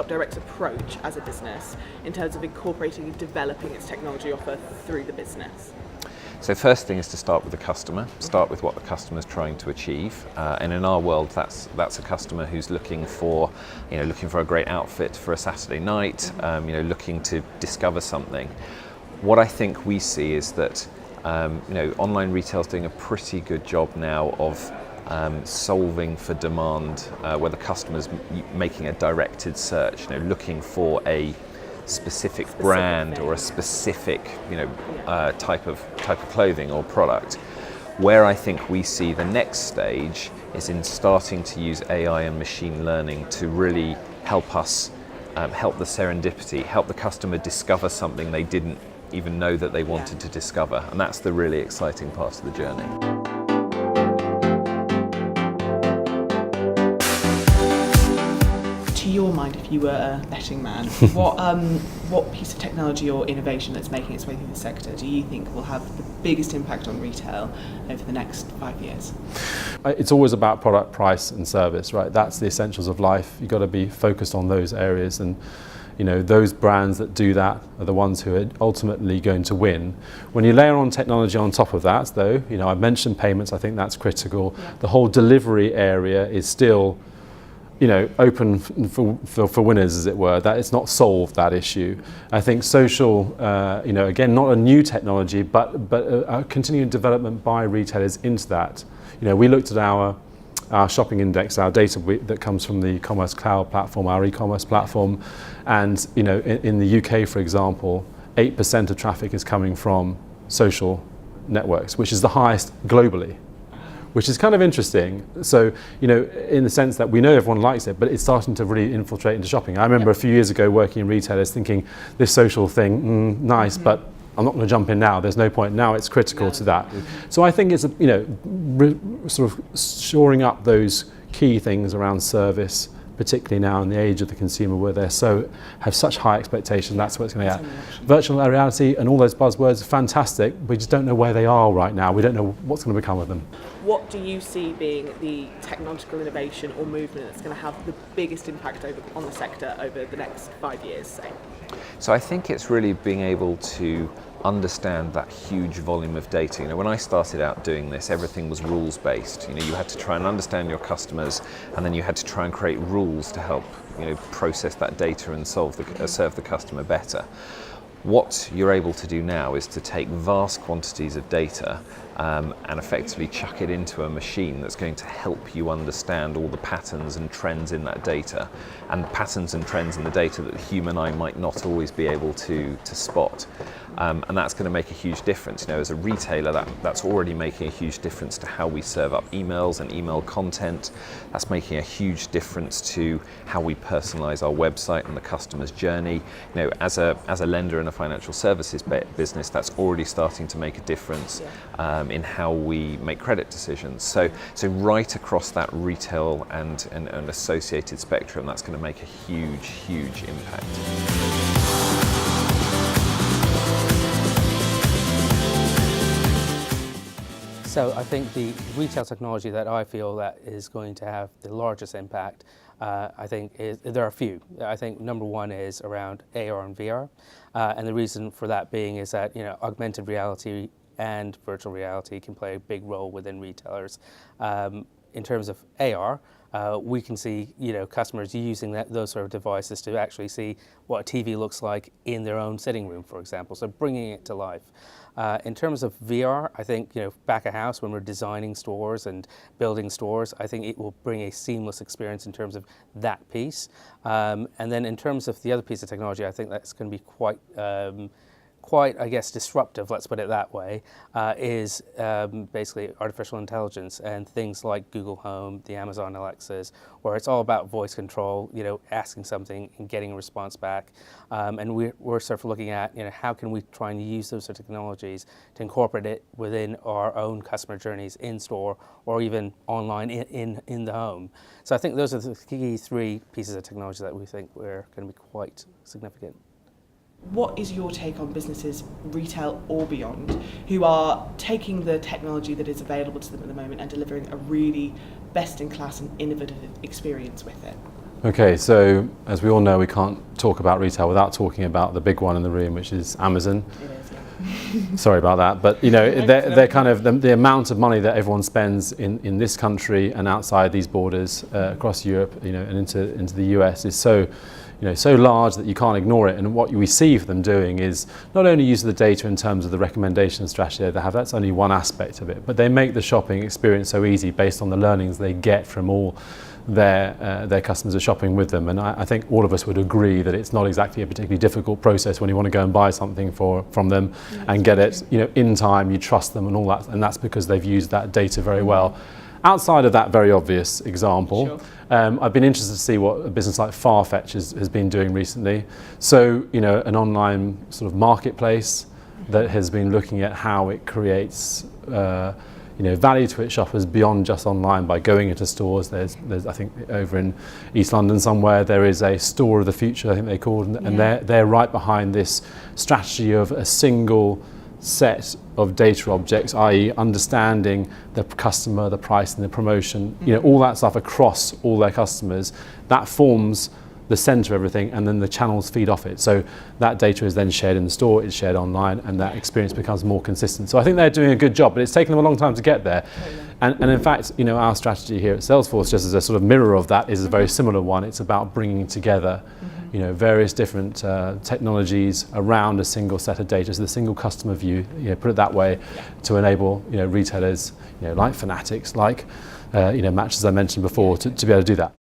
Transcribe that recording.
direct approach as a business in terms of incorporating and developing its technology offer through the business? So first thing is to start with the customer, start with what the customer is trying to achieve. And in our world, that's a customer who's looking for a great outfit for a Saturday night, looking to discover something. What I think we see is that online retail is doing a pretty good job now of solving for demand, where the customer's making a directed search, looking for a specific brand or a specific type of clothing or product. Where I think we see the next stage is in starting to use AI and machine learning to really help us help the serendipity, help the customer discover something they didn't even know that they wanted to discover, and that's the really exciting part of the journey. To your mind, if you were a betting man, what piece of technology or innovation that's making its way through the sector do you think will have the biggest impact on retail over the next 5 years? It's always about product, price and service, right? That's the essentials of life. You've got to be focused on those areas, and those brands that do that are the ones who are ultimately going to win. When you layer on technology on top of that, though, I mentioned payments, I think that's critical. Yeah. The whole delivery area is still open for winners, as it were. That it's not solved, that issue. I think social, again, not a new technology, but a continued development by retailers into that. We looked at our shopping index, our data that comes from the Commerce Cloud platform, our e-commerce platform, and in the UK, for example, 8% of traffic is coming from social networks, which is the highest globally, which is kind of interesting. So, in the sense that we know everyone likes it, but it's starting to really infiltrate into shopping. I remember a few years ago working in retailers thinking, this social thing, nice, but I'm not going to jump in now. There's no point. Now it's critical to that. So I think it's sort of shoring up those key things around service, particularly now in the age of the consumer, where they have such high expectations. That's what it's going to be. Virtual reality and all those buzzwords are fantastic. We just don't know where they are right now. We don't know what's going to become of them. What do you see being the technological innovation or movement that's going to have the biggest impact on the sector over the next 5 years, say? So I think it's really being able to understand that huge volume of data. When I started out doing this, everything was rules-based. You had to try and understand your customers, and then you had to try and create rules to help process that data and serve the customer better. What you're able to do now is to take vast quantities of data and effectively chuck it into a machine that's going to help you understand all the patterns and trends in that data, and patterns and trends in the data that the human eye might not always be able to spot. And that's going to make a huge difference. As a retailer, that's already making a huge difference to how we serve up emails and email content. That's making a huge difference to how we personalize our website and the customer's journey. As a lender in a financial services business, that's already starting to make a difference in how we make credit decisions. So right across that retail and associated spectrum, that's going to make a huge, huge impact. So I think the retail technology that I feel that is going to have the largest impact, I think there are a few. I think number one is around AR and VR, and the reason for that being is that augmented reality and virtual reality can play a big role within retailers. In terms of AR, we can see customers using those sort of devices to actually see what a TV looks like in their own sitting room, for example. So bringing it to life. In terms of VR, I think back of house when we're designing stores and building stores, I think it will bring a seamless experience in terms of that piece. And then in terms of the other piece of technology, I think that's going to be quite, I guess, disruptive, let's put it that way, is basically artificial intelligence and things like Google Home, the Amazon Alexas, where it's all about voice control, asking something and getting a response back. And we're sort of looking at, how can we try and use those sort of technologies to incorporate it within our own customer journeys in store or even online in the home. So I think those are the key three pieces of technology that we think are going to be quite significant. What is your take on businesses, retail or beyond, who are taking the technology that is available to them at the moment and delivering a really best-in-class and innovative experience with it? Okay, so as we all know, we can't talk about retail without talking about the big one in the room, which is Amazon. It is, yeah. Sorry about that, but you know, they're kind of the amount of money that everyone spends in this country and outside these borders across Europe, you know, and into the US is so, you know, so large that you can't ignore it. And what we see for them doing is not only use the data in terms of the recommendation strategy they have, that's only one aspect of it, but they make the shopping experience so easy based on the learnings they get from all their customers are shopping with them. And I think all of us would agree that it's not exactly a particularly difficult process when you want to go and buy something from them and get it, you know, in time, you trust them and all that, and that's because they've used that data very well. Outside of that very obvious example, Sure. I've been interested to see what a business like Farfetch has been doing recently. So, you know, an online sort of marketplace that has been looking at how it creates you know, value to its shoppers beyond just online by going into stores. There's I think over in East London somewhere there is a store of the future, I think they call it, and they're right behind this strategy of a single set of data objects, i.e. understanding the customer, the price and the promotion, you know, all that stuff across all their customers. That forms the center of everything, and then the channels feed off it. So that data is then shared in the store, it's shared online, and that experience becomes more consistent. So I think they're doing a good job, but it's taken them a long time to get there. And in fact, you know, our strategy here at Salesforce, just as a sort of mirror of that, is a very similar one. It's about bringing together, you know, various different technologies around a single set of data, so the single customer view, you know, put it that way, to enable, you know, retailers, you know, like Fanatics, like you know, Match, as I mentioned before, to be able to do that.